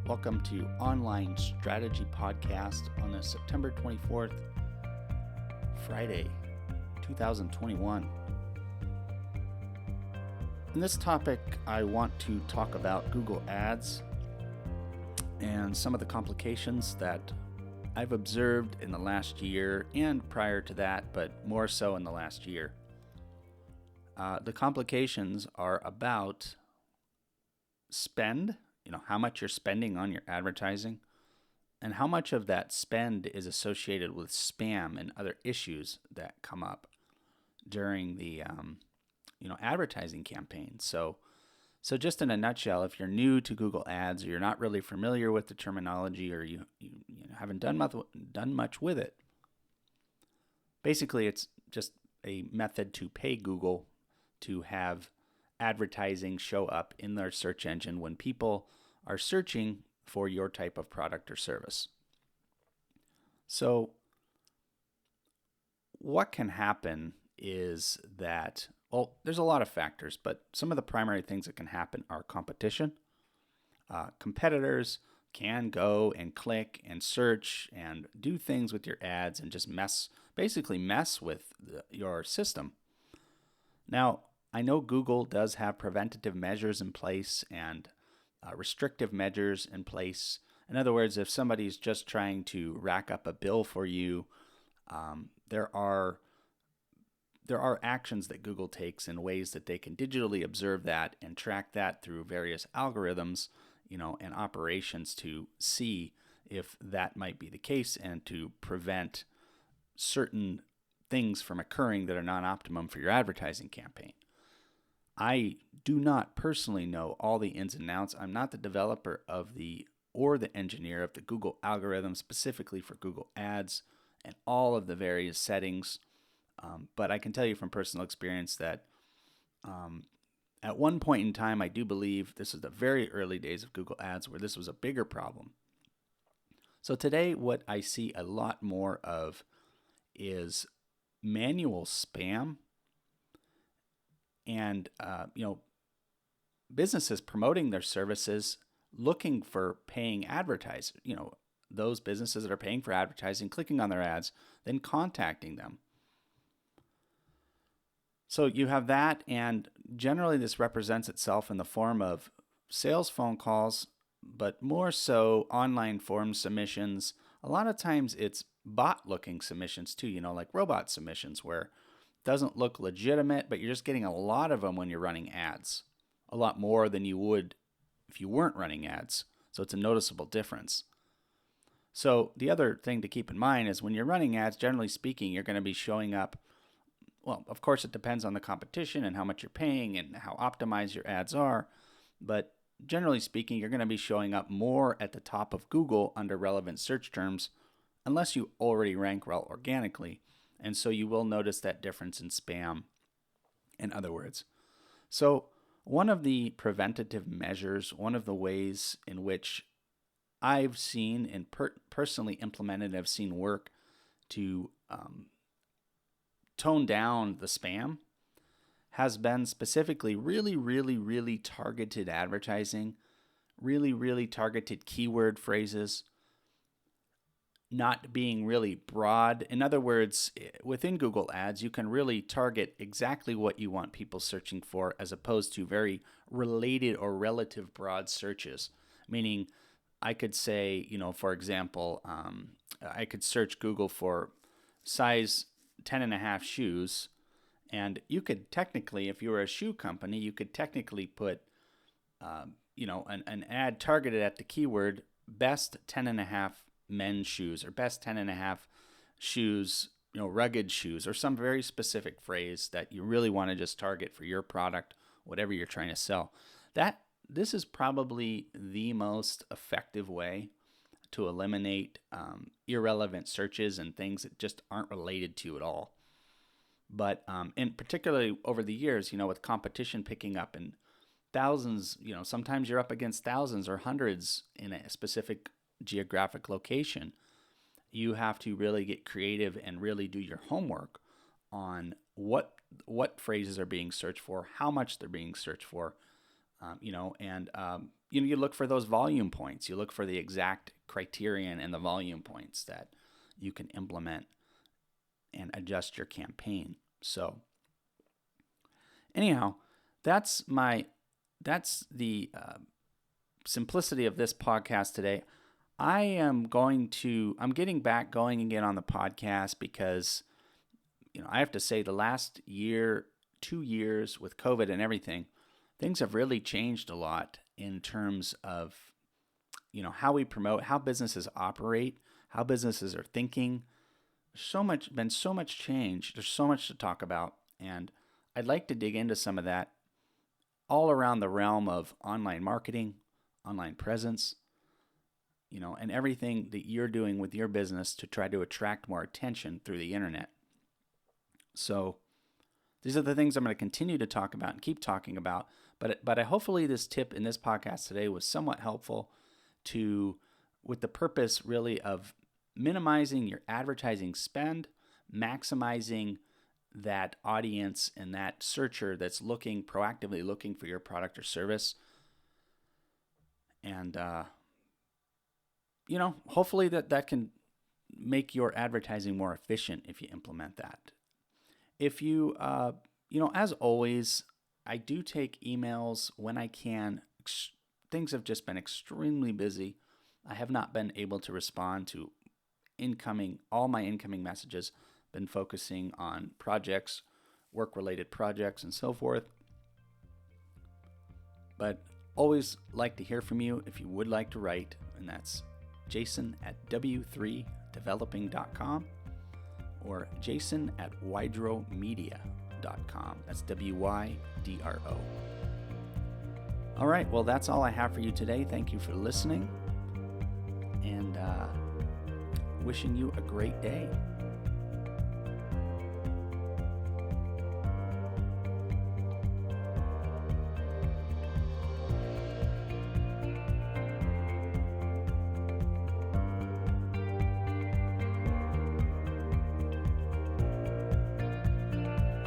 Welcome to Online Strategy Podcast on the September 24th, Friday, 2021. In this topic, I want to talk about Google Ads and some of the complications that I've observed in the last year and prior to that, but more so in the last year. The complications are about spend, how much you're spending on your advertising, and how much of that spend is associated with spam and other issues that come up during the advertising campaign. So just in a nutshell, if you're new to Google Ads or you're not really familiar with the terminology or you haven't done much with it, basically it's just a method to pay Google to have advertising show up in their search engine when people are searching for your type of product or service. So what can happen is that, there's a lot of factors, but some of the primary things that can happen are competition. Competitors can go and click and search and do things with your ads and just mess with your system. Now, I know Google does have preventative measures in place and restrictive measures in place. In other words, if somebody's just trying to rack up a bill for you, there are actions that Google takes in ways that they can digitally observe that and track that through various algorithms, and operations to see if that might be the case and to prevent certain things from occurring that are non-optimum for your advertising campaign. I do not personally know all the ins and outs. I'm not the developer or the engineer of the Google algorithm specifically for Google Ads and all of the various settings. But I can tell you from personal experience that at one point in time, I do believe this is the very early days of Google Ads where this was a bigger problem. So today, what I see a lot more of is manual spam and businesses promoting their services looking for paying advertisers, those businesses that are paying for advertising, clicking on their ads, then contacting them. So you have that, and generally this represents itself in the form of sales phone calls, but more so online form submissions. A lot of times it's bot-looking submissions too, like robot submissions where it doesn't look legitimate, but you're just getting a lot of them when you're running ads, a lot more than you would if you weren't running ads. So it's a noticeable difference. So the other thing to keep in mind is when you're running ads, generally speaking, you're going to be showing up. Well, of course, it depends on the competition and how much you're paying and how optimized your ads are. But generally speaking, you're going to be showing up more at the top of Google under relevant search terms, unless you already rank well organically. And so you will notice that difference in spam, in other words. So one of the preventative measures, one of the ways in which I've seen and personally implemented, I've seen work to tone down the spam has been specifically really, really, really targeted advertising, really, really targeted keyword phrases, not being really broad. In other words, within Google Ads, you can really target exactly what you want people searching for as opposed to very related or relative broad searches. Meaning, I could say, for example, I could search Google for size 10.5 shoes, and you could technically, if you were a shoe company, you could technically put, an ad targeted at the keyword best 10.5 men's shoes or best 10.5 shoes, rugged shoes, or some very specific phrase that you really want to just target for your product, whatever you're trying to sell. This is probably the most effective way to eliminate irrelevant searches and things that just aren't related to you at all. But and particularly over the years, with competition picking up and thousands, sometimes you're up against thousands or hundreds in a specific geographic location. You have to really get creative and really do your homework on what phrases are being searched for, how much they're being searched for, You look for those volume points. You look for the exact criterion and the volume points that you can implement and adjust your campaign. So anyhow, that's the simplicity of this podcast today. I'm getting back going again on the podcast because, I have to say the last year, 2 years with COVID and everything, things have really changed a lot in terms of, how we promote, how businesses operate, how businesses are thinking. Been so much change. There's so much to talk about. And I'd like to dig into some of that all around the realm of online marketing, online presence, and everything that you're doing with your business to try to attract more attention through the internet. So these are the things I'm going to continue to talk about and keep talking about. But hopefully this tip in this podcast today was somewhat helpful with the purpose really of minimizing your advertising spend, maximizing that audience and that searcher that's proactively looking for your product or service. And, hopefully that can make your advertising more efficient if you implement that. If you, as always, I do take emails when I can. Things have just been extremely busy. I have not been able to respond to all my incoming messages. Been focusing on projects, work-related projects, and so forth. But always like to hear from you if you would like to write, and that's jason@w3developing.com or jason@wydromedia.com. That's WYDRO. All right, well, that's all I have for you today. Thank you for listening, and wishing you a great day.